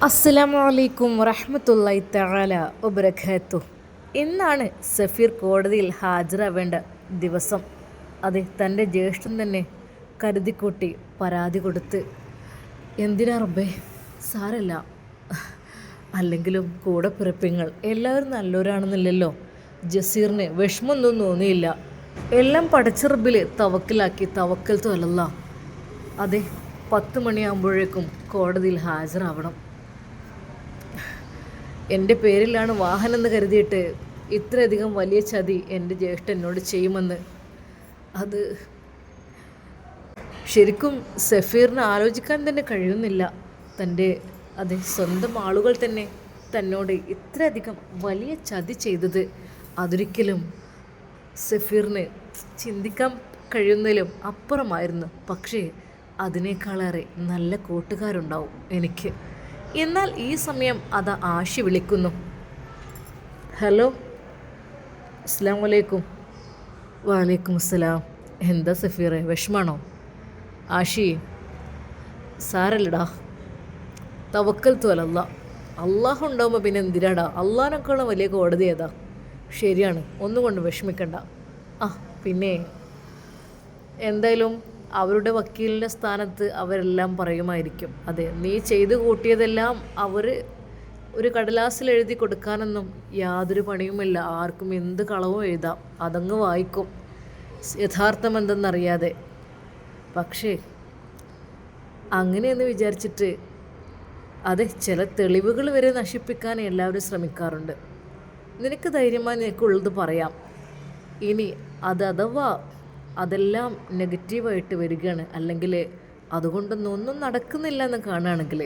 അസ്സലാമു അലൈക്കും വറഹ്മത്തുള്ളാഹി തആല വബറകാതുഹു. ഇന്നാണ് സഫീർ കോടതിയിൽ ഹാജരാവേണ്ട ദിവസം. അത് തൻ്റെ ജ്യേഷ്ഠൻ തന്നെ കരുതിക്കൂട്ടി പരാതി കൊടുത്ത്. എന്തിനാ റബ്ബേ, സാരല്ല, അല്ലെങ്കിലും കൂടെ പിറപ്പിങ്ങൾ എല്ലാവരും നല്ലവരാണെന്നില്ലല്ലോ. ജസീറിന് വിഷമമൊന്നും തോന്നിയില്ല. എല്ലാം പടച്ച റബ്ബിൽ തവക്കലാക്കി, തവക്കൽ അലല്ലാ. അതെ, 10 മണിയാകുമ്പോഴേക്കും കോടതിയിൽ ഹാജരാവണം. എൻ്റെ പേരിലാണ് വാഹനം എന്ന് കരുതിയിട്ട് ഇത്രയധികം വലിയ ചതി എൻ്റെ ജ്യേഷ്ഠൻ എന്നോട് ചെയ്യുമെന്ന് അത് ശരിക്കും സഫീറിന് ആലോചിക്കാൻ തന്നെ കഴിയുന്നില്ല. തൻ്റെ സ്വന്തം ആളുകൾ തന്നെ തന്നോട് ഇത്രയധികം വലിയ ചതി ചെയ്തത് അതൊരിക്കലും സഫീറിന് ചിന്തിക്കാൻ കഴിയുന്നതിലും അപ്പുറമായിരുന്നു. പക്ഷേ അതിനേക്കാളേറെ നല്ല കൂട്ടുകാരുണ്ടാവും എനിക്ക്. എന്നാൽ ഈ സമയം ആഷി വിളിക്കുന്നു. ഹലോ, അസ്സലാമു അലൈക്കും. വലൈക്കും അസ്സലാം. എന്താ സഫീറെ, വിഷമാണോ? ആഷി, സാരല്ലടാ, തവക്കൽ അലല്ലാ. അള്ളാഹു ഉണ്ടാവുമ്പോൾ പിന്നെ എന്തിനാടാ? അള്ളാഹിനേക്കാളും വലിയ കോടതി ഏതാ? ശരിയാണ്, ഒന്നുകൊണ്ട് വിഷമിക്കണ്ട. പിന്നെ എന്തായാലും അവരുടെ വക്കീലിൻ്റെ സ്ഥാനത്ത് അവരെല്ലാം പറയുമായിരിക്കും. അതെ, നീ ചെയ്തു കൂട്ടിയതെല്ലാം അവർ ഒരു കടലാസിൽ എഴുതി കൊടുക്കാനൊന്നും യാതൊരു പണിയുമില്ല. ആർക്കും എന്ത് കളവും എഴുതാം, അതങ്ങ് വായിക്കും യഥാർത്ഥം എന്തെന്നറിയാതെ. പക്ഷേ അങ്ങനെയെന്ന് വിചാരിച്ചിട്ട് ചില തെളിവുകൾ വരെ നശിപ്പിക്കാൻ എല്ലാവരും ശ്രമിക്കാറുണ്ട്. നിനക്ക് ധൈര്യമായി നിനക്കുള്ളത് പറയാം. ഇനി അഥവാ അതെല്ലാം നെഗറ്റീവായിട്ട് വരികയാണ്, അല്ലെങ്കിൽ അതുകൊണ്ടൊന്നും നടക്കുന്നില്ല എന്ന് കാണുകയാണെങ്കിൽ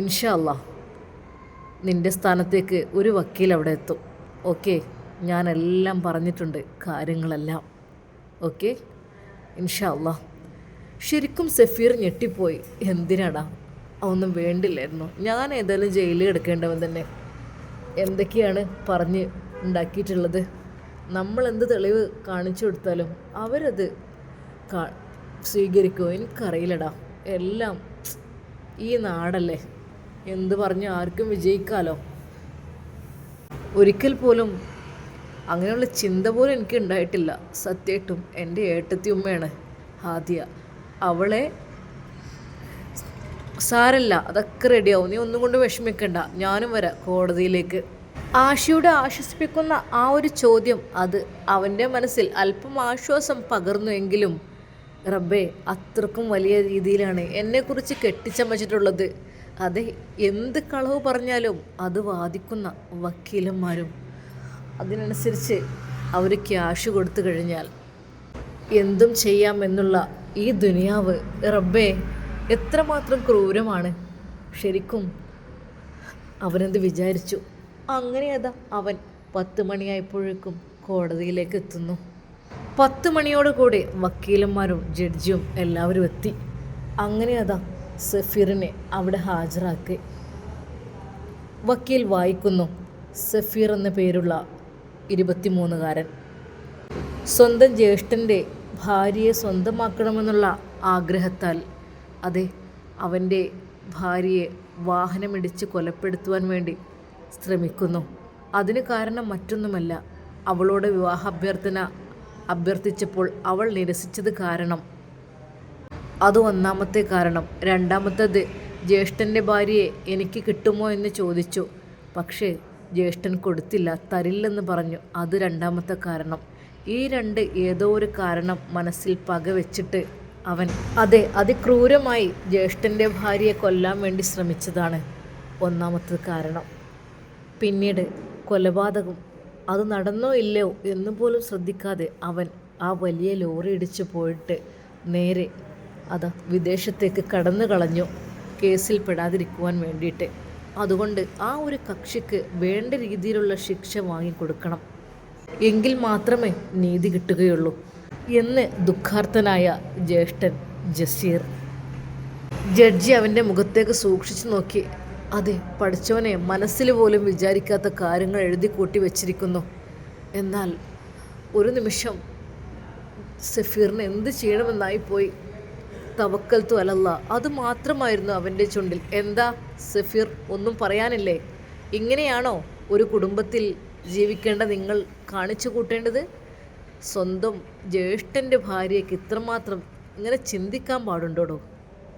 ഇൻഷാ അല്ലാഹ് നിൻ്റെ സ്ഥാനത്തേക്ക് ഒരു വക്കീൽ അവിടെ എത്തും. ഓക്കെ, ഞാനെല്ലാം പറഞ്ഞിട്ടുണ്ട്, കാര്യങ്ങളെല്ലാം. ഓക്കെ, ഇൻഷാ അല്ലാഹ്. ശരിക്കും സഫീർ ഞെട്ടിപ്പോയി. എന്തിനാടാ, ഒന്നും വേണ്ടില്ലായിരുന്നു. ഞാൻ ഏതായാലും ജയിലിൽ കിടക്കേണ്ടവൻ തന്നെ. എന്തൊക്കെയാണ് പറഞ്ഞ് ഉണ്ടാക്കിയിട്ടുള്ളത്? നമ്മൾ എന്ത് തെളിവ് കാണിച്ചു കൊടുത്താലും അവരത് സ്വീകരിക്കുമോ എനിക്കറിയില്ലടാ. എല്ലാം ഈ നാടല്ലേ, എന്ത് പറഞ്ഞു ആർക്കും വിജയിക്കാലോ. ഒരിക്കൽ പോലും അങ്ങനെയുള്ള ചിന്ത പോലും എനിക്ക് ഉണ്ടായിട്ടില്ല. സത്യമായിട്ടും എൻ്റെ ഏട്ടത്തി ഉമ്മയാണ് ഹാദിയ. അവളെ സാരല്ല, അതൊക്കെ റെഡിയാവും, നീ ഒന്നും കൊണ്ട് വിഷമിക്കണ്ട, ഞാനും വരാം കോടതിയിലേക്ക്. ആഷിയുടെ ആശ്വസിപ്പിക്കുന്ന ആ ഒരു ചോദ്യം അവൻ്റെ മനസ്സിൽ അല്പം ആശ്വാസം പകർന്നുവെങ്കിലും റബ്ബേ, അത്രക്കും വലിയ രീതിയിലാണ് എന്നെക്കുറിച്ച് കെട്ടിച്ചമച്ചിട്ടുള്ളത്. എന്ത് കളവ് പറഞ്ഞാലും അത് വാദിക്കുന്ന വക്കീലന്മാരും അതിനനുസരിച്ച് അവർ ക്യാഷ് കൊടുത്തു കഴിഞ്ഞാൽ എന്തും ചെയ്യാമെന്നുള്ള ഈ ദുനിയാവ് റബ്ബേ എത്രമാത്രം ക്രൂരമാണ്. ശരിക്കും അവനെന്ത് വിചാരിച്ചു? അങ്ങനെ അവൻ 10 മണിയായപ്പോഴേക്കും കോടതിയിലേക്ക് എത്തുന്നു. 10 മണിയോട് കൂടി വക്കീലന്മാരും ജഡ്ജിയും എല്ലാവരും എത്തി. അങ്ങനെ സഫീറിനെ അവിടെ ഹാജരാക്കി. വക്കീൽ വായിക്കുന്നു. സഫീർ എന്ന പേരുള്ള 23-കാരൻ സ്വന്തം ജ്യേഷ്ഠൻ്റെ ഭാര്യയെ സ്വന്തമാക്കണമെന്നുള്ള ആഗ്രഹത്താൽ അവൻ്റെ ഭാര്യയെ വാഹനമിടിച്ച് കൊലപ്പെടുത്തുവാൻ വേണ്ടി ശ്രമിക്കുന്നു. അതിന് കാരണം മറ്റൊന്നുമല്ല, അവളോട് വിവാഹ അഭ്യർത്ഥിച്ചപ്പോൾ അവൾ നിരസിച്ചത് കാരണം. അത് ഒന്നാമത്തെ കാരണം. രണ്ടാമത്തേത്, ജ്യേഷ്ഠൻ്റെ ഭാര്യയെ എനിക്ക് കിട്ടുമോ എന്ന് ചോദിച്ചു. പക്ഷേ ജ്യേഷ്ഠൻ കൊടുത്തില്ല, തരില്ലെന്ന് പറഞ്ഞു. അത് രണ്ടാമത്തെ കാരണം. ഈ ഏതോ ഒരു കാരണം മനസ്സിൽ പകവെച്ചിട്ട് അവൻ അതിക്രൂരമായി ജ്യേഷ്ഠൻ്റെ ഭാര്യയെ കൊല്ലാൻ വേണ്ടി ശ്രമിച്ചതാണ് ഒന്നാമത്തെ കാരണം. പിന്നീട് കൊലപാതകം അത് നടന്നോ ഇല്ലയോ എന്ന് പോലും ശ്രദ്ധിക്കാതെ അവൻ ആ വലിയ ലോറി ഇടിച്ചു പോയിട്ട് നേരെ വിദേശത്തേക്ക് കടന്നു കളഞ്ഞു, കേസിൽ പെടാതിരിക്കുവാൻ വേണ്ടിയിട്ട്. അതുകൊണ്ട് ആ ഒരു കക്ഷിക്ക് വേണ്ട രീതിയിലുള്ള ശിക്ഷ വാങ്ങിക്കൊടുക്കണം, എങ്കിൽ മാത്രമേ നീതി കിട്ടുകയുള്ളൂ എന്ന് ദുഃഖാർത്തനായ ജ്യേഷ്ഠൻ ജസീർ. ജഡ്ജി അവൻ്റെ മുഖത്തേക്ക് സൂക്ഷിച്ചു നോക്കി. പഠിച്ചവനെ, മനസ്സിൽ പോലും വിചാരിക്കാത്ത കാര്യങ്ങൾ എഴുതി കൂട്ടി വച്ചിരിക്കുന്നു. എന്നാൽ ഒരു നിമിഷം സഫീറിന് എന്ത് ചെയ്യണമെന്നായിപ്പോയി. തവക്കൽത്തു അലല്ലാ, അത് മാത്രമായിരുന്നു അവൻ്റെ ചുണ്ടിൽ. എന്താ സഫീർ, ഒന്നും പറയാനില്ലേ? ഇങ്ങനെയാണോ ഒരു കുടുംബത്തിൽ ജീവിക്കേണ്ട നിങ്ങൾ കാണിച്ചു കൂട്ടേണ്ടത്? സ്വന്തം ജ്യേഷ്ഠൻ്റെ ഭാര്യയ്ക്ക് ഇത്രമാത്രം ഇങ്ങനെ ചിന്തിക്കാൻ പാടുണ്ടോടോ?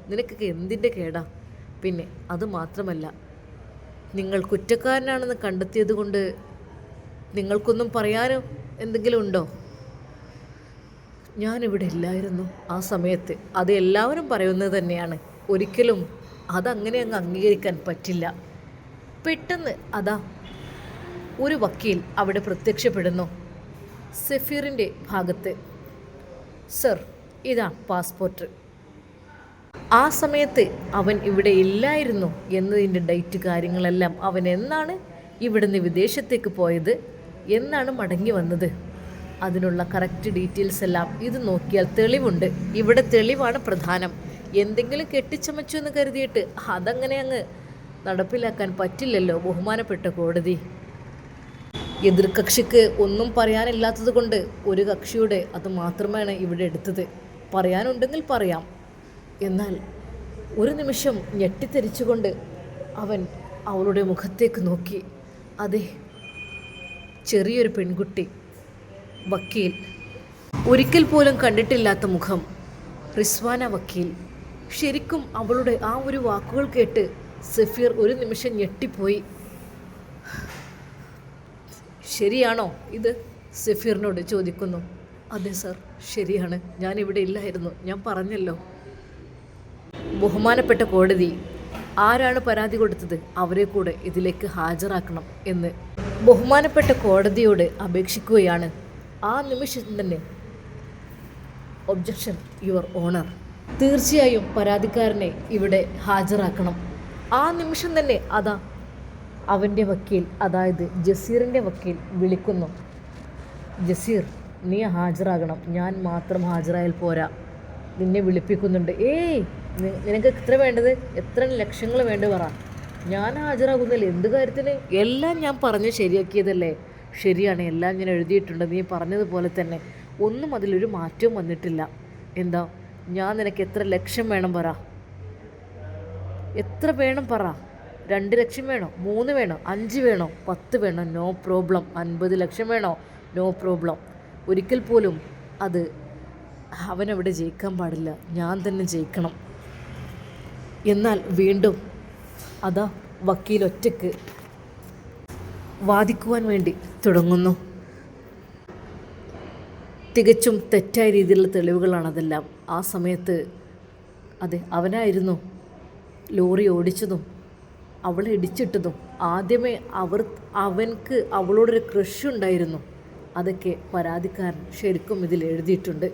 നിനക്കൊക്കെ എന്തിൻ്റെ കേടാ? പിന്നെ അത് മാത്രമല്ല, നിങ്ങൾ കുറ്റക്കാരനാണെന്ന് കണ്ടെത്തിയത് കൊണ്ട് നിങ്ങൾക്കൊന്നും പറയാനോ എന്തെങ്കിലും ഉണ്ടോ? ഞാനിവിടെ ഇല്ലായിരുന്നു ആ സമയത്ത്. അത് എല്ലാവരും പറയുന്നത് തന്നെയാണ്. ഒരിക്കലും അതങ്ങനെ അങ്ങ് അംഗീകരിക്കാൻ പറ്റില്ല. പെട്ടെന്ന് അതാ ഒരു വക്കീൽ അവിടെ പ്രത്യക്ഷപ്പെടുന്നു സഫീറിൻ്റെ ഭാഗത്ത്. സർ, ഇതാ പാസ്പോർട്ട്. ആ സമയത്ത് അവൻ ഇവിടെ ഇല്ലായിരുന്നു എന്നതിൻ്റെ ഡേറ്റ് കാര്യങ്ങളെല്ലാം, അവൻ എന്നാണ് ഇവിടുന്ന് വിദേശത്തേക്ക് പോയത്, എന്നാണ് മടങ്ങി വന്നത്, അതിനുള്ള കറക്റ്റ് ഡീറ്റെയിൽസ് എല്ലാം ഇത് നോക്കിയാൽ തെളിവുണ്ട്. ഇവിടെ തെളിവാണ് പ്രധാനം. എന്തെങ്കിലും കെട്ടിച്ചമച്ചു എന്ന് കരുതിയിട്ട് അതങ്ങനെ അങ്ങ് നടപ്പിലാക്കാൻ പറ്റില്ലല്ലോ ബഹുമാനപ്പെട്ട കോടതി. എതിർകക്ഷിക്ക് ഒന്നും പറയാനില്ലാത്തത് കൊണ്ട് ഒരു കക്ഷിയുടെ അത് മാത്രമാണ് ഇവിടെ എടുത്തത്. പറയാനുണ്ടെങ്കിൽ പറയാം. എന്നാൽ ഒരു നിമിഷം ഞെട്ടിത്തെരിച്ചുകൊണ്ട് അവൻ അവളുടെ മുഖത്തേക്ക് നോക്കി. അതെ, ചെറിയൊരു പെൺകുട്ടി. വക്കീൽ, ഒരിക്കൽ പോലും കണ്ടിട്ടില്ലാത്ത മുഖം. റിസ്വാന വക്കീൽ. ശരിക്കും അവളുടെ ആ ഒരു വാക്കുകൾ കേട്ട് സഫീർ ഒരു നിമിഷം ഞെട്ടിപ്പോയി. ശരിയാണോ ഇത്? സഫീറിനോട് ചോദിക്കുന്നു. അതെ സർ, ശരിയാണ്. ഞാനിവിടെ ഇല്ലായിരുന്നു, ഞാൻ പറഞ്ഞല്ലോ. ബഹുമാനപ്പെട്ട കോടതി, ആരാണ് പരാതി കൊടുത്തത് അവരെ കൂടെ ഇതിലേക്ക് ഹാജരാക്കണം എന്ന് ബഹുമാനപ്പെട്ട കോടതിയോട് അപേക്ഷിക്കുകയാണ്. ആ നിമിഷം തന്നെ ഒബ്ജക്ഷൻ യുവർ ഓണർ, തീർച്ചയായും പരാതിക്കാരനെ ഇവിടെ ഹാജരാക്കണം. ആ നിമിഷം തന്നെ അതാ അവൻ്റെ വക്കീൽ, അതായത് ജസീറിൻ്റെ വക്കീൽ വിളിക്കുന്നു. ജസീർ, നീ ഹാജരാകണം. ഞാൻ മാത്രം ഹാജരായാൽ പോരാ, നിന്നെ വിളിപ്പിക്കുന്നുണ്ട്. ഏയ്, നിനക്ക് എത്ര വേണ്ടത്? എത്ര ലക്ഷങ്ങൾ വേണ്ടി പറ, ഞാൻ ഹാജരാകുന്നില്ല. എന്ത് കാര്യത്തിന്? എല്ലാം ഞാൻ പറഞ്ഞ് ശരിയാക്കിയതല്ലേ? ശരിയാണ്, എല്ലാം ഞാൻ എഴുതിയിട്ടുണ്ട്, നീ പറഞ്ഞതുപോലെ തന്നെ. ഒന്നും അതിലൊരു മാറ്റവും വന്നിട്ടില്ല. എന്താ, ഞാൻ നിനക്ക് എത്ര ലക്ഷം വേണം പറ, എത്ര വേണം പറ. 2 ലക്ഷം വേണോ? 3 വേണോ? 5 വേണോ? 10 വേണോ? No problem. 50 ലക്ഷം വേണോ? No problem. ഒരിക്കൽ പോലും അത് അവനവിടെ ജയിക്കാൻ പാടില്ല, ഞാൻ തന്നെ ജയിക്കണം. എന്നാൽ വീണ്ടും അതാ വക്കീൽ ഒറ്റയ്ക്ക് വാദിക്കുവാൻ വേണ്ടി തുടങ്ങുന്നു. തികച്ചും തെറ്റായ രീതിയിലുള്ള തെളിവുകളാണതെല്ലാം. ആ സമയത്ത് അതെ, അവനായിരുന്നു ലോറി ഓടിച്ചതും അവളെ ഇടിച്ചിട്ടതും. ആദ്യമേ അവൻക്ക് അവളോടൊരു ക്രഷ് ഉണ്ടായിരുന്നു. അതൊക്കെ പരാതിക്കാരൻ ശരിക്കും ഇതിൽ എഴുതിയിട്ടുണ്ട്.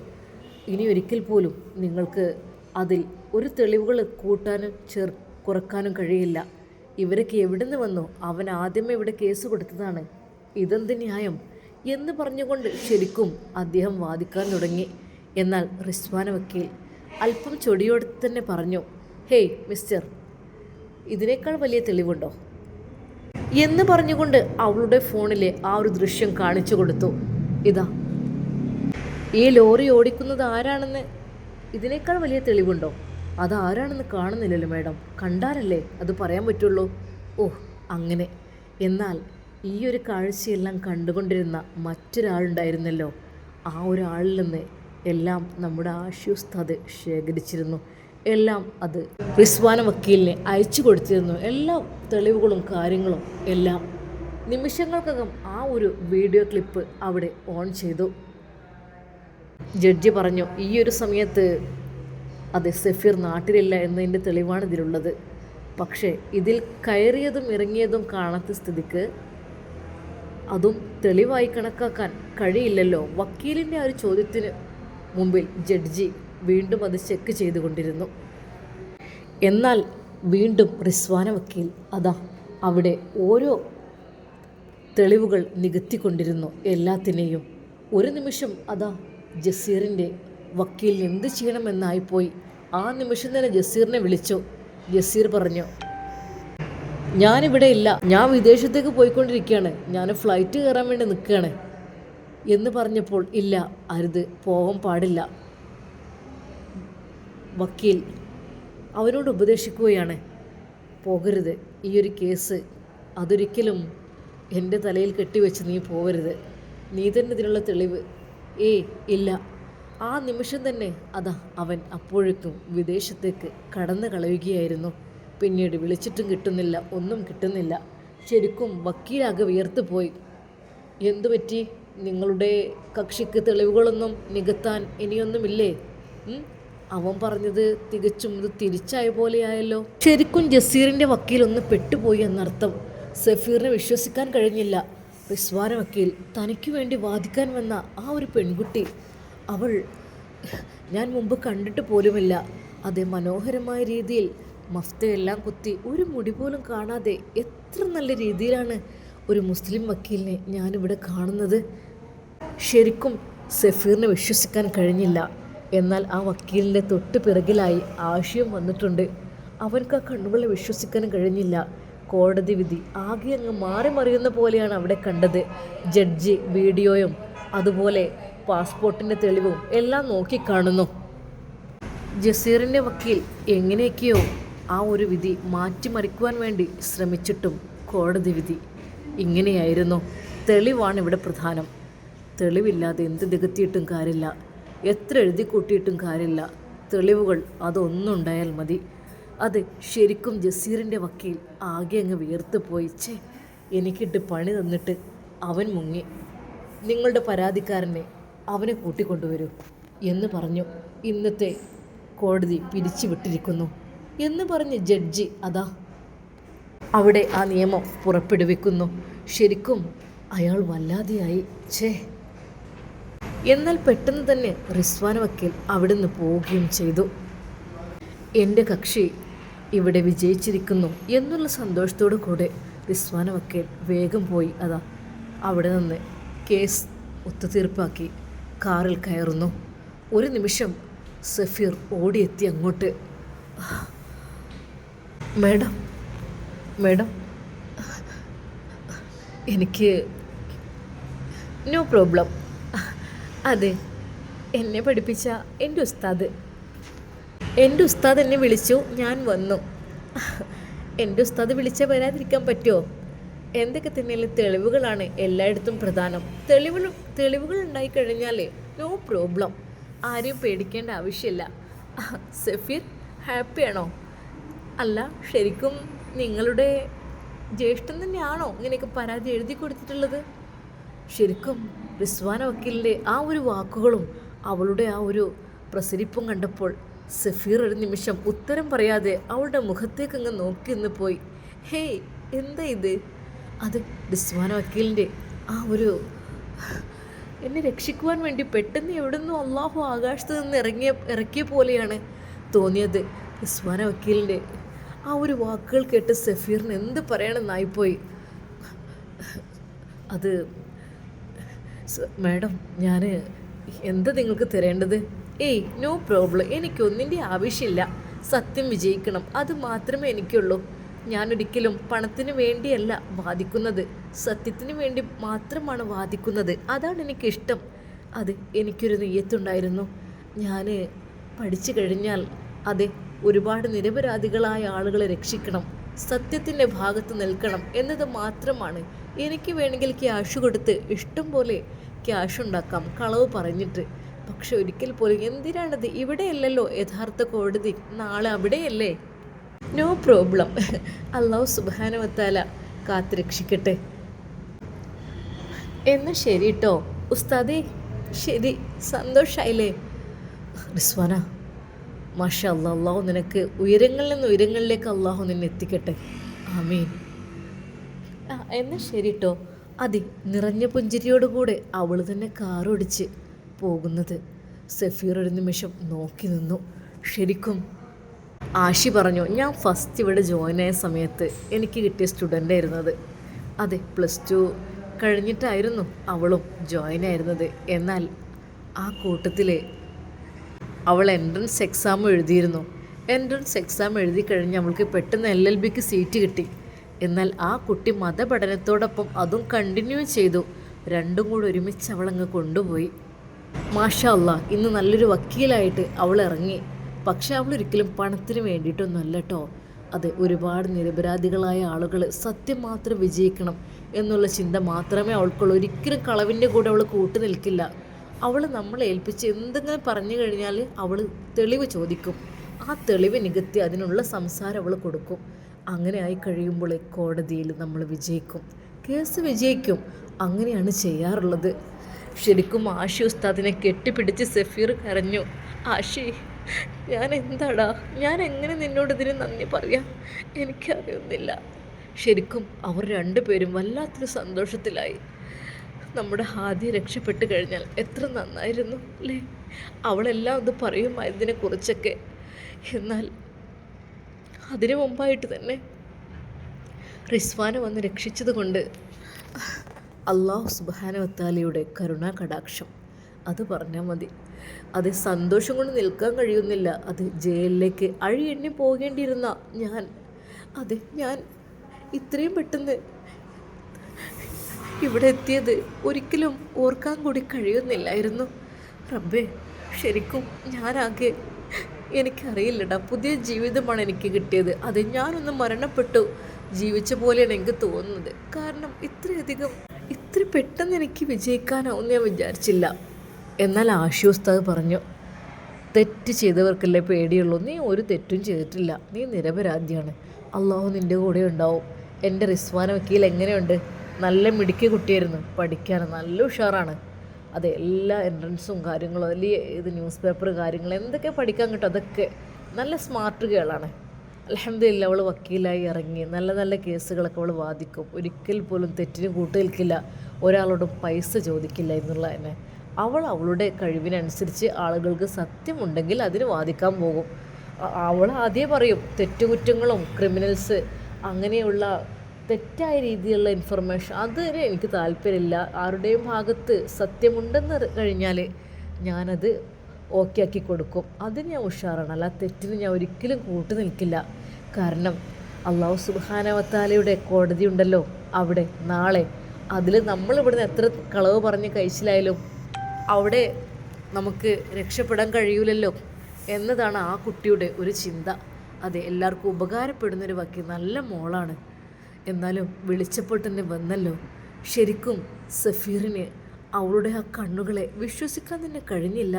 ഇനി ഒരിക്കൽ പോലും നിങ്ങൾക്ക് അതിൽ ഒരു തെളിവുകൾ കൂട്ടാനും കുറക്കാനും കഴിയില്ല. ഇവരൊക്കെ എവിടെ നിന്ന് വന്നു? അവൻ ആദ്യമേ ഇവിടെ കേസ് കൊടുത്തതാണ്, ഇതെന്ത് ന്യായം എന്ന് പറഞ്ഞുകൊണ്ട് ശരിക്കും അദ്ദേഹം വാദിക്കാൻ തുടങ്ങി. എന്നാൽ റിസ്വാന വക്കീൽ അല്പം ചൊടിയോടെ തന്നെ പറഞ്ഞു, ഹേയ് മിസ്റ്റർ, ഇതിനേക്കാൾ വലിയ തെളിവുണ്ടോ എന്ന് പറഞ്ഞുകൊണ്ട് അവളുടെ ഫോണിലെ ആ ഒരു ദൃശ്യം കാണിച്ചു കൊടുത്തു. ഇതാ, ഈ ലോറി ഓടിക്കുന്നത് ആരാണെന്ന് ഇതിനേക്കാൾ വലിയ തെളിവുണ്ടോ? അതാരാണെന്ന് കാണുന്നില്ലല്ലോ മാഡം, കണ്ടാലല്ലേ അത് പറയാൻ പറ്റുള്ളൂ. ഓ അങ്ങനെ. എന്നാൽ ഈ ഒരു കാഴ്ചയെല്ലാം കണ്ടുകൊണ്ടിരുന്ന മറ്റൊരാളുണ്ടായിരുന്നല്ലോ, ആ ഒരാളിൽ നിന്ന് എല്ലാം നമ്മുടെ ആഷി ഉസ്താദ് ശേഖരിച്ചിരുന്നു. എല്ലാം അത് റിസ്വാന വക്കീലിനെ അയച്ചു കൊടുത്തിരുന്നു. എല്ലാ തെളിവുകളും കാര്യങ്ങളും എല്ലാം. നിമിഷങ്ങൾക്കകം ആ ഒരു വീഡിയോ ക്ലിപ്പ് അവിടെ ഓൺ ചെയ്തു. ജഡ്ജി പറഞ്ഞു, ഈ ഒരു സമയത്ത് അത് സഫീർ നാട്ടിലില്ല എന്നതിൻ്റെ തെളിവാണ് ഇതിലുള്ളത്. പക്ഷേ ഇതിൽ കയറിയതും ഇറങ്ങിയതും കാണാത്ത സ്ഥിതിക്ക് അതും തെളിവായി കണക്കാക്കാൻ കഴിയില്ലല്ലോ. വക്കീലിൻ്റെ ആ ഒരു ചോദ്യത്തിന് മുമ്പിൽ ജഡ്ജി വീണ്ടും അത് ചെക്ക് ചെയ്തുകൊണ്ടിരുന്നു. എന്നാൽ വീണ്ടും റിസ്വാന വക്കീൽ അതാ അവിടെ ഓരോ തെളിവുകൾ നികത്തിക്കൊണ്ടിരുന്നു എല്ലാത്തിനെയും. ഒരു നിമിഷം അതാ ജസീറിൻ്റെ വക്കീൽ എന്ത് ചെയ്യണമെന്നായിപ്പോയി. ആ നിമിഷം തന്നെ ജസീറിനെ വിളിച്ചു. ജസീർ പറഞ്ഞു, ഞാനിവിടെ ഇല്ല, ഞാൻ വിദേശത്തേക്ക് പോയിക്കൊണ്ടിരിക്കുകയാണ്, ഞാൻ ഫ്ലൈറ്റ് കയറാൻ വേണ്ടി നിൽക്കുകയാണ് എന്ന് പറഞ്ഞപ്പോൾ, ഇല്ല, അരുത്, പോകാൻ പാടില്ല, വക്കീൽ അവനോട് ഉപദേശിക്കുകയാണ്, പോകരുത്, ഈ ഒരു കേസ് അതൊരിക്കലും എൻ്റെ തലയിൽ കെട്ടിവെച്ച് നീ പോകരുത്, നീ തന്നെ ഇതിനുള്ള തെളിവ്. ഇല്ല. ആ നിമിഷം തന്നെ അതാ അവൻ അപ്പോഴേക്കും വിദേശത്തേക്ക് കടന്നു കളയുകയായിരുന്നു. പിന്നീട് വിളിച്ചിട്ടും കിട്ടുന്നില്ല, ഒന്നും കിട്ടുന്നില്ല. ശരിക്കും വക്കീലാകെ വിയർത്തു പോയി. എന്തു പറ്റി? നിങ്ങളുടെ കക്ഷിക്ക് തെളിവുകളൊന്നും നികത്താൻ ഇനിയൊന്നുമില്ലേ? അവൻ പറഞ്ഞത് തികച്ചും ഇത് തിരിച്ചായ പോലെയായല്ലോ. ശരിക്കും ജസീറിൻ്റെ വക്കീൽ ഒന്ന് പെട്ടുപോയി എന്നർത്ഥം. സഫീറിനെ വിശ്വസിക്കാൻ കഴിഞ്ഞില്ല. റിസ്വാന വക്കീൽ, തനിക്ക് വേണ്ടി വാദിക്കാൻ വന്ന ആ ഒരു പെൺകുട്ടി, അവൾ ഞാൻ മുമ്പ് കണ്ടിട്ട് പോലുമില്ല. അതേ മനോഹരമായ രീതിയിൽ മഫ്തയെല്ലാം കുത്തി ഒരു മുടി പോലും കാണാതെ എത്ര നല്ല രീതിയിലാണ് ഒരു മുസ്ലിം വക്കീലിനെ ഞാനിവിടെ കാണുന്നത്. ശരിക്കും സഫീറിനെ വിശ്വസിക്കാൻ കഴിഞ്ഞില്ല. എന്നാൽ ആ വക്കീലിൻ്റെ തൊട്ട് പിറകിലായി ആശയം വന്നിട്ടുണ്ട്. അവർക്ക് ആ കണ്ണുകളെ വിശ്വസിക്കാൻ കഴിഞ്ഞില്ല. കോടതി വിധി ആകെ അങ്ങ് മാറി മറിയുന്ന പോലെയാണ് അവിടെ കണ്ടത്. ജഡ്ജി വീഡിയോയും അതുപോലെ പാസ്പോർട്ടിൻ്റെ തെളിവും എല്ലാം നോക്കിക്കാണുന്നു. ജസീറിൻ്റെ വക്കീൽ എങ്ങനെയൊക്കെയോ ആ ഒരു വിധി മാറ്റിമറിക്കുവാൻ വേണ്ടി ശ്രമിച്ചിട്ടും കോടതി വിധി ഇങ്ങനെയായിരുന്നു. തെളിവാണ് ഇവിടെ പ്രധാനം. തെളിവില്ലാതെ എന്ത് നികത്തിയിട്ടും കാര്യമില്ല, എത്ര എഴുതി കൂട്ടിയിട്ടും കാര്യമില്ല. തെളിവുകൾ അതൊന്നുണ്ടായാൽ മതി. അത് ശരിക്കും ജസീറിൻ്റെ വക്കീൽ ആകെ അങ്ങ് വിയർത്ത് പോയി. എനിക്കിട്ട് പണി തന്നിട്ട് അവൻ മുങ്ങി. നിങ്ങളുടെ പരാതിക്കാരനെ അവനെ കൂട്ടിക്കൊണ്ടുവരൂ എന്ന് പറഞ്ഞു. ഇന്നത്തെ കോടതി പിരിച്ചു വിട്ടിരിക്കുന്നു എന്ന് പറഞ്ഞ് ജഡ്ജി അതാ അവിടെ ആ നിയമം പുറപ്പെടുവിക്കുന്നു. ശരിക്കും അയാൾ വല്ലാതെയായി. എന്നാൽ പെട്ടെന്ന് തന്നെ റിസ്വാന വക്കീൽ അവിടെ നിന്ന് പോവുകയും ചെയ്തു. എൻ്റെ കക്ഷി ഇവിടെ വിജയിച്ചിരിക്കുന്നു എന്നുള്ള സന്തോഷത്തോടു കൂടെ റിസ്വാന വക്കീൽ വേഗം പോയി അതാ അവിടെ നിന്ന് കേസ് ഒത്തുതീർപ്പാക്കി കാറിൽ കയറുന്നു. ഒരു നിമിഷം സഫീർ ഓടിയെത്തി അങ്ങോട്ട്. മേഡം എനിക്ക് നോ പ്രോബ്ലം. അതെ, എന്നെ പഠിപ്പിച്ച എൻ്റെ ഉസ്താദ് എന്നെ വിളിച്ചു, ഞാൻ വന്നു. എൻ്റെ ഉസ്താദ് വിളിച്ചാൽ വരാതിരിക്കാൻ പറ്റുമോ? എന്തൊക്കെ തന്നെയല്ലേ തെളിവുകളാണ് എല്ലായിടത്തും പ്രധാനം. തെളിവുകൾ ഉണ്ടായിക്കഴിഞ്ഞാൽ നോ പ്രോബ്ലം, ആരെയും പേടിക്കേണ്ട ആവശ്യമില്ല. സഫീർ ഹാപ്പിയാണോ? അല്ല, ശരിക്കും നിങ്ങളുടെ ജ്യേഷ്ഠൻ തന്നെയാണോ ഇങ്ങനെയൊക്കെ പരാതി എഴുതി കൊടുത്തിട്ടുള്ളത്? ശരിക്കും റിസ്വാന വക്കീലിൻ്റെ ആ ഒരു വാക്കുകളും അവളുടെ ആ ഒരു പ്രസരിപ്പും കണ്ടപ്പോൾ സഫീർ ഒരു നിമിഷം ഉത്തരം പറയാതെ അവളുടെ മുഖത്തേക്ക് അങ്ങ് നോക്കി നിന്ന് പോയി. ഹേയ്, എന്താ ഇത്? അത് റിസ്വാന വക്കീലിൻ്റെ ആ ഒരു എന്നെ രക്ഷിക്കുവാൻ വേണ്ടി പെട്ടെന്ന് എവിടുന്നോ അള്ളാഹു ആകാശത്ത് നിന്ന് ഇറക്കിയ പോലെയാണ് തോന്നിയത്. റിസ്വാന വക്കീലിൻ്റെ ആ ഒരു വാക്കുകൾ കേട്ട് സഫീറിന് എന്ത് പറയണമെന്നായിപ്പോയി. അത് മാഡം, ഞാൻ എന്താ നിങ്ങൾക്ക് തരേണ്ടത്? നോ പ്രോബ്ലം, എനിക്കൊന്നിൻ്റെ ആവശ്യമില്ല. സത്യം വിജയിക്കണം, അത് മാത്രമേ എനിക്കുള്ളൂ. ഞാനൊരിക്കലും പണത്തിന് വേണ്ടിയല്ല വാദിക്കുന്നത്, സത്യത്തിന് വേണ്ടി മാത്രമാണ് വാദിക്കുന്നത്. അതാണ് എനിക്കിഷ്ടം. അത് എനിക്കൊരു നെയ്യത്തുണ്ടായിരുന്നു. ഞാൻ പഠിച്ചു കഴിഞ്ഞാൽ അതെ, ഒരുപാട് നിരപരാധികളായ ആളുകളെ രക്ഷിക്കണം, സത്യത്തിൻ്റെ ഭാഗത്ത് നിൽക്കണം എന്നത് മാത്രമാണ്. എനിക്ക് വേണമെങ്കിൽ ക്യാഷ് കൊടുത്ത് ഇഷ്ടം പോലെ ക്യാഷ് ഉണ്ടാക്കാം കളവ് പറഞ്ഞിട്ട്. പക്ഷെ ഒരിക്കൽ പോലും എന്തിനാണത്? ഇവിടെയല്ലല്ലോ യഥാർത്ഥ കോടതി, നാളെ അവിടെയല്ലേ? നോ പ്രോബ്ലം, അല്ലാഹു സുബ്ഹാനഹു വ തആല കാത്തുരക്ഷിക്കട്ടെ. എന്നാൽ ശരി കേട്ടോ ഉസ്താദേ, ശരി, സന്തോഷമായില്ലേ? റിസ്വാന, മാഷാ അല്ലാ, അള്ളാഹു നിനക്ക് ഉയരങ്ങളിൽ നിന്ന് ഉയരങ്ങളിലേക്ക് അള്ളാഹു നിന്നെ എത്തിക്കട്ടെ. ആമീൻ. എന്നാൽ ശരി കേട്ടോ. അതി നിറഞ്ഞ പുഞ്ചിരിയോടുകൂടെ അവൾ തന്നെ കാറോടിച്ച് പോകുന്നത് സഫീർ ഒരു നിമിഷം നോക്കി നിന്നു. ശരിക്കും ആഷി പറഞ്ഞു, ഞാൻ ഫസ്റ്റ് ഇവിടെ ജോയിൻ ആയ സമയത്ത് എനിക്ക് കിട്ടിയ സ്റ്റുഡൻ്റ് ആയിരുന്നത്. അതെ, +2 കഴിഞ്ഞിട്ടായിരുന്നു അവളും ജോയിൻ ആയിരുന്നത്. എന്നാൽ ആ കൂട്ടത്തിൽ അവൾ എൻട്രൻസ് എക്സാം എഴുതിയിരുന്നു. എൻട്രൻസ് എക്സാം എഴുതി കഴിഞ്ഞ് അവൾക്ക് പെട്ടെന്ന് LLBക്ക് സീറ്റ് കിട്ടി. എന്നാൽ ആ കുട്ടി മതപഠനത്തോടൊപ്പം അതും കണ്ടിന്യൂ ചെയ്തു. രണ്ടും കൂടെ ഒരുമിച്ച് അവളങ്ങ് കൊണ്ടുപോയി. മാഷാ അല്ലാ, ഇന്ന് നല്ലൊരു വക്കീലായിട്ട് അവൾ ഇറങ്ങി. പക്ഷെ അവളൊരിക്കലും പണത്തിന് വേണ്ടിയിട്ടൊന്നുമല്ല കേട്ടോ. അതെ, ഒരുപാട് നിരപരാധികളായ ആളുകൾ സത്യം മാത്രം വിജയിക്കണം എന്നുള്ള ചിന്ത മാത്രമേ അവൾക്കുള്ളൂ. ഒരിക്കലും കളവിൻ്റെ കൂടെ അവൾ കൂട്ടു നിൽക്കില്ല. അവൾ നമ്മളെ ഏൽപ്പിച്ച് എന്തെങ്കിലും പറഞ്ഞു കഴിഞ്ഞാൽ അവൾ തെളിവ് ചോദിക്കും. ആ തെളിവ് നികത്തി അതിനുള്ള സംസാരം അവൾ കൊടുക്കും. അങ്ങനെ ആയി കഴിയുമ്പോൾ കോടതിയിൽ നമ്മൾ വിജയിക്കും, കേസ് വിജയിക്കും. അങ്ങനെയാണ് ചെയ്യാറുള്ളത്. ശരിക്കും ആഷി ഉസ്താദിനെ കെട്ടിപ്പിടിച്ച് സഫീർ കരഞ്ഞു. ആഷി, ഞാൻ എന്താടാ, ഞാൻ എങ്ങനെ നിന്നോട് ഇതിന് നന്ദി പറയാം, എനിക്കറിയുന്നില്ല. ശരിക്കും അവർ രണ്ടുപേരും വല്ലാത്തൊരു സന്തോഷത്തിലായി. നമ്മുടെ ഹാദി രക്ഷപ്പെട്ട് കഴിഞ്ഞാൽ എത്ര നന്നായിരുന്നു അല്ലേ. അവളെല്ലാം അത് പറയുമായിരുന്നു ഇതിനെക്കുറിച്ചൊക്കെ. എന്നാൽ അതിനു മുമ്പായിട്ട് തന്നെ റിസ്വാന വന്ന് രക്ഷിച്ചത് കൊണ്ട് അള്ളാഹു സുബ്ഹാനഹു വതആലയുടെ കരുണാ കടാക്ഷം, അത് പറഞ്ഞാൽ മതി. അത് സന്തോഷം കൊണ്ട് നിൽക്കാൻ കഴിയുന്നില്ല. അത് ജയിലിലേക്ക് അഴിയെണ്ണി പോകേണ്ടിയിരുന്ന ഞാൻ ഇത്രയും പെട്ടെന്ന് ഇവിടെ എത്തിയത് ഒരിക്കലും ഓർക്കാൻ കൂടി കഴിയുന്നില്ലായിരുന്നു. റബ്ബേ, ശരിക്കും ഞാനാകെ, എനിക്കറിയില്ലടാ, പുതിയ ജീവിതമാണ് എനിക്ക് കിട്ടിയത്. അത് ഞാനൊന്ന് മരണപ്പെട്ടു ജീവിച്ച പോലെയാണ് എനിക്ക് തോന്നുന്നത്. കാരണം ഇത്ര പെട്ടെന്ന് എനിക്ക് വിജയിക്കാനാവും ഞാൻ വിചാരിച്ചില്ല. എന്നാൽ ആഷി ഉസ്താദ് പറഞ്ഞു, തെറ്റ് ചെയ്തവർക്കല്ലേ പേടിയുള്ളൂ, നീ ഒരു തെറ്റും ചെയ്തിട്ടില്ല, നീ നിരപരാധിയാണ്, അള്ളാഹു നിൻ്റെ കൂടെ ഉണ്ടാവും. എൻ്റെ റിസ്വാന വക്കീൽ എങ്ങനെയുണ്ട്? നല്ല മിടുക്കിയ കുട്ടിയായിരുന്നു, പഠിക്കാൻ നല്ല ഉഷാറാണ്. അത് എല്ലാ എൻട്രൻസും കാര്യങ്ങളും അതിൽ ഇത് ന്യൂസ് പേപ്പർ കാര്യങ്ങൾ എന്തൊക്കെ പഠിക്കാൻ കിട്ടും, അതൊക്കെ നല്ല സ്മാർട്ട് ഗേളാണ്. അൽഹംദുലില്ലാ, അവൾ വക്കീലായി ഇറങ്ങി നല്ല നല്ല കേസുകളൊക്കെ അവൾ വാദിക്കും. ഒരിക്കൽ പോലും തെറ്റിന് കൂട്ടു നിൽക്കില്ല, ഒരാളോടും പൈസ ചോദിക്കില്ല എന്നുള്ള തന്നെ. അവൾ അവളുടെ കഴിവിനനുസരിച്ച് ആളുകൾക്ക് സത്യമുണ്ടെങ്കിൽ അതിന് വാദിക്കാൻ പോകും. അവൾ ആദ്യം പറയും തെറ്റുകുറ്റങ്ങളും ക്രിമിനൽസ് അങ്ങനെയുള്ള തെറ്റായ രീതിയിലുള്ള ഇൻഫർമേഷൻ അതിന് എനിക്ക് താല്പര്യമില്ല. ആരുടെയും ഭാഗത്ത് സത്യമുണ്ടെന്ന് കഴിഞ്ഞാൽ ഞാനത് ഓക്കെ ആക്കി കൊടുക്കും, അതിന് ഞാൻ ഉഷാറാണ്. അല്ല, തെറ്റിന് ഞാൻ ഒരിക്കലും കൂട്ടു നിൽക്കില്ല. കാരണം അള്ളാഹു സുബ്ഹാനഹു വതആലയുടെ കോടതി ഉണ്ടല്ലോ അവിടെ നാളെ, അതിൽ നമ്മളിവിടുന്ന് എത്ര കളവ് പറഞ്ഞ് കഴിച്ചിലായാലും അവിടെ നമുക്ക് രക്ഷപ്പെടാൻ കഴിയൂലല്ലോ എന്നതാണ് ആ കുട്ടിയുടെ ഒരു ചിന്ത. അതെ, എല്ലാവർക്കും ഉപകാരപ്പെടുന്നൊരു വക്കീൽ, നല്ല മോളാണ്. എന്നാലും വിളിച്ചപ്പോൾ തന്നെ വന്നല്ലോ. ശരിക്കും സഫീറിന് അവളുടെ ആ കണ്ണുകളെ വിശ്വസിക്കാൻ തന്നെ കഴിഞ്ഞില്ല.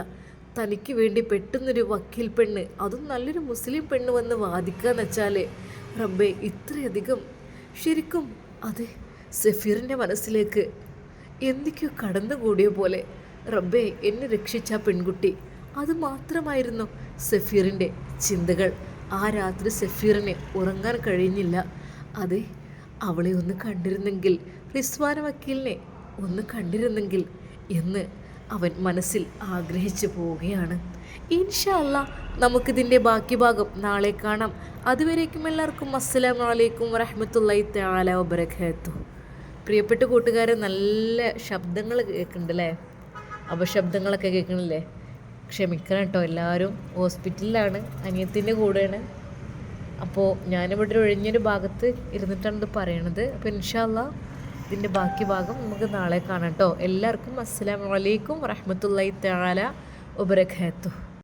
തനിക്ക് വേണ്ടി പെട്ടെന്നൊരു വക്കീൽ പെണ്ണ്, അതും നല്ലൊരു മുസ്ലിം പെണ്ണ് വന്ന് വാദിക്കാന്ന് വെച്ചാൽ റബ്ബേ, ഇത്രയധികം ശരിക്കും അതെ സഫീറിൻ്റെ മനസ്സിലേക്ക് എന്തൊക്കെയോ കടന്നുകൂടിയ പോലെ. റബ്ബേ, എന്നെ രക്ഷിച്ച പെൺകുട്ടി, അത് മാത്രമായിരുന്നു സഫീറിൻ്റെ ചിന്തകൾ. ആ രാത്രി സഫീറിന് ഉറങ്ങാൻ കഴിഞ്ഞില്ല. അതെ, അവളെ ഒന്ന് കണ്ടിരുന്നെങ്കിൽ, റിസ്വാന വക്കീലിനെ ഒന്ന് കണ്ടിരുന്നെങ്കിൽ എന്ന് അവൻ മനസ്സിൽ ആഗ്രഹിച്ചു പോവുകയാണ്. ഇൻഷാ അല്ലാഹ് നമുക്കിതിൻ്റെ ബാക്കി ഭാഗം നാളെ കാണാം. അതുവരേക്കും എല്ലാവർക്കും അസ്സലാമു അലൈക്കും വറഹ്മത്തുള്ളാഹി തആല വബറകാതുഹു. പ്രിയപ്പെട്ട കൂട്ടുകാരെ, നല്ല ശബ്ദങ്ങൾ കേൾക്കുന്നുണ്ടല്ലേ, അപശബ്ദങ്ങളൊക്കെ കേൾക്കണില്ലേ? ക്ഷമിക്കണം കേട്ടോ, എല്ലാവരും ഹോസ്പിറ്റലിലാണ്, അനിയത്തിൻ്റെ കൂടെയാണ്. അപ്പോൾ ഞാനിവിടെ ഒരു ഒഴിഞ്ഞൊരു ഭാഗത്ത് ഇരുന്നിട്ടാണ് ഇത് പറയണത്. അപ്പോൾ ഇൻഷാ അല്ലാഹ് ഇതിൻ്റെ ബാക്കി ഭാഗം നമുക്ക് നാളെ കാണാം കേട്ടോ. എല്ലാവർക്കും അസ്സലാമു അലൈക്കും വറഹ്മത്തുള്ളാഹി തആല വബറകാതുഹു.